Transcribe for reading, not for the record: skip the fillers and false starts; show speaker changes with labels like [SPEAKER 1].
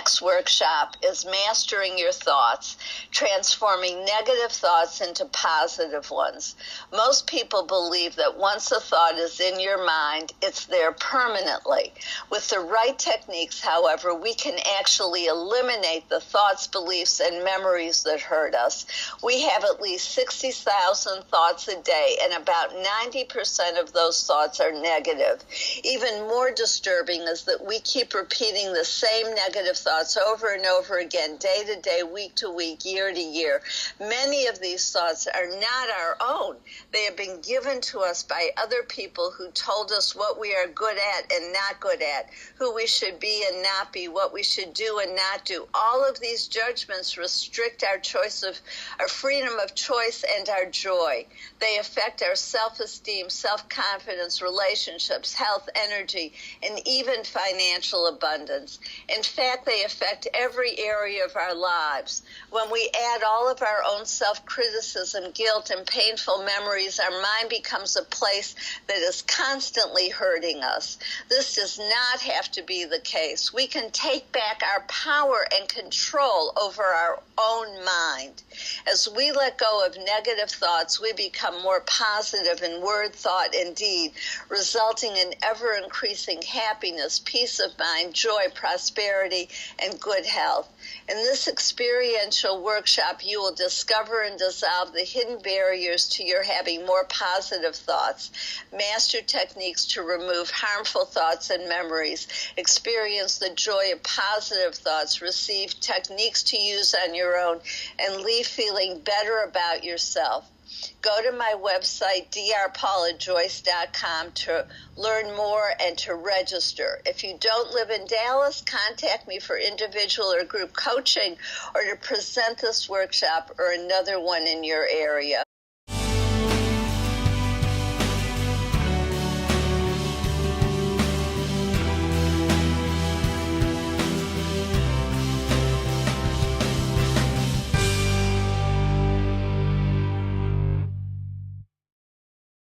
[SPEAKER 1] next workshop is Mastering Your Thoughts, Transforming Negative Thoughts into Positive Ones. Most people believe that once a thought is in your mind, it's there permanently. With the right techniques, however, we can actually eliminate the thoughts, beliefs, and memories that hurt us. We have at least 60,000 thoughts a day, and about 90% of those thoughts are negative. Even more disturbing is that we keep repeating the same negative thoughts over and over again, day to day, week to week, year to year. Many of these thoughts are not our own. They have been given to us by other people who told us what we are good at and not good at, who we should be and not be, what we should do and not do. All of these judgments restrict our freedom of choice and our joy. They affect our self-esteem, self-confidence, relationships, health, energy, and even financial abundance. In fact, they affect every area of our lives. When we add all of our own self-criticism, guilt, and painful memories, our mind becomes a place that is constantly hurting us. This does not have to be the case. We can take back our power and control over our own mind. As we let go of negative thoughts, we become more positive in word, thought, and deed, resulting in ever-increasing happiness, peace of mind, joy, prosperity, and good health. In this experiential workshop, you will discover and dissolve the hidden barriers to your having more positive thoughts, master techniques to remove harmful thoughts and memories, experience the joy of positive thoughts, receive techniques to use on your own, and leave feeling better about yourself. Go to my website, drpaulajoyce.com, to learn more and to register. If you don't live in Dallas, contact me for individual or group coaching or to present this workshop or another one in your area.